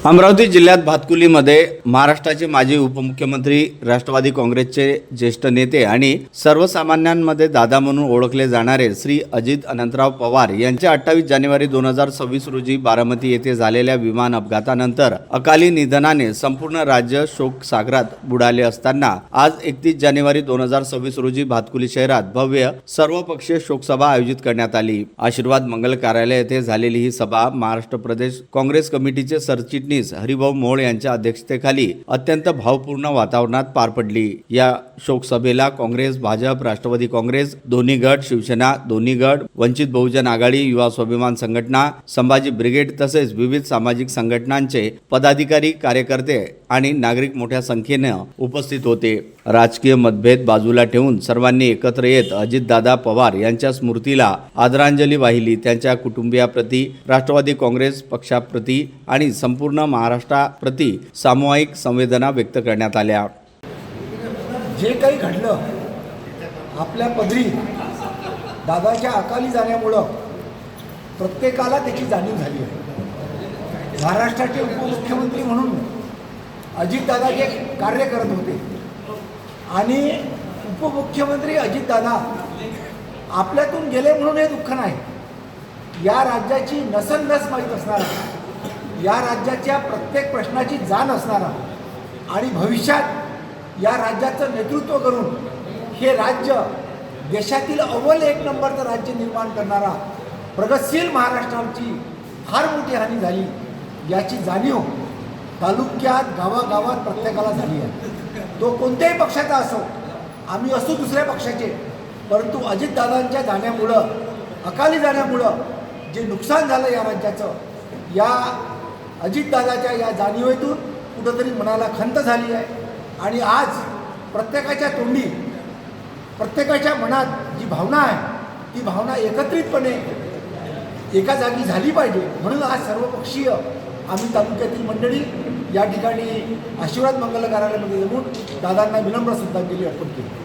अमरावती जिल्ह्यात भातकुलीमध्ये महाराष्ट्राचे माजी उपमुख्यमंत्री, राष्ट्रवादी काँग्रेसचे ज्येष्ठ नेते आणि सर्वसामान्यांमध्ये दादा म्हणून ओळखले जाणारे श्री अजित अनंतराव पवार यांच्या 28 जानेवारी 2026 रोजी बारामती येथे झालेल्या विमान अपघातानंतर अकाली निधनाने संपूर्ण राज्य शोकसागरात बुडाले असताना आज 31 जानेवारी 2026 रोजी भातकुली शहरात भव्य सर्वपक्षीय शोकसभा आयोजित करण्यात आली। आशीर्वाद मंगल कार्यालय येथे झालेली ही सभा महाराष्ट्र प्रदेश काँग्रेस कमिटीचे सरचिटणीस हरिभाऊ मोहोळ यांच्या अध्यक्षतेखाली अत्यंत भावपूर्ण वातावरणात पार पडली। या शोकसभेला काँग्रेस, भाजप, राष्ट्रवादी काँग्रेस दोन्ही गट, शिवसेना दोन्ही गट, वंचित बहुजन आघाडी, युवा स्वाभिमान संघटना, संभाजी ब्रिगेड तसेच विविध सामाजिक संघटनांचे पदाधिकारी, कार्यकर्ते आणि नागरिक मोठ्या संख्येने उपस्थित होते। राजकीय मतभेद बाजूला ठेवून सर्वांनी एकत्र येत अजितदादा पवार यांच्या स्मृतीला आदरांजली वाहिली। त्यांच्या कुटुंबियाप्रती, राष्ट्रवादी काँग्रेस पक्षाप्रती आणि संपूर्ण महाराष्ट्राप्रती सामूहिक संवेदना व्यक्त करण्यात आल्या। जे काही घडलं आपल्या पदरी दादाच्या अकाली जाण्यामुळं प्रत्येकाला त्याची जाणीव झाली आहे। महाराष्ट्राचे उपमुख्यमंत्री म्हणून अजितदादा जे कार्य करत होते आणि उपमुख्यमंत्री अजितदादा आपल्यातून गेले म्हणून हे दुःख नाही, या राज्याची नसनस माहीत असणारा, या राज्याच्या प्रत्येक प्रश्नाची जाण असणारा आणि भविष्यात या राज्याचं नेतृत्व करून हे राज्य देशातील अव्वल एक नंबरचं राज्य निर्माण करणारा प्रगतशील महाराष्ट्राची फार मोठी हानी झाली, याची जाणीव तालुक्यात गावागावात प्रत्येकाला झाली आहे। तो कोणत्याही पक्षाचा असो, आम्ही असो दुसऱ्या पक्षाचे, परंतु अजितदादांच्या जाण्यामुळं, अकाली जाण्यामुळं जे नुकसान झालं या राज्याचं, या अजितदादाच्या या जाणीवेतून कुठंतरी मनाला खंत झाली आहे आणि आज प्रत्येकाच्या तोंडी, प्रत्येकाच्या मनात जी भावना आहे ती भावना एकत्रितपणे एका जागी झाली पाहिजे। म्हणून आज सर्वपक्षीय आम्ही तालुक्यातील मंडळी या ठिकाणी आशीर्वाद मंगल कार्यालयामध्ये जमून दादांना विनम्र श्रद्धांजली अर्पण केली।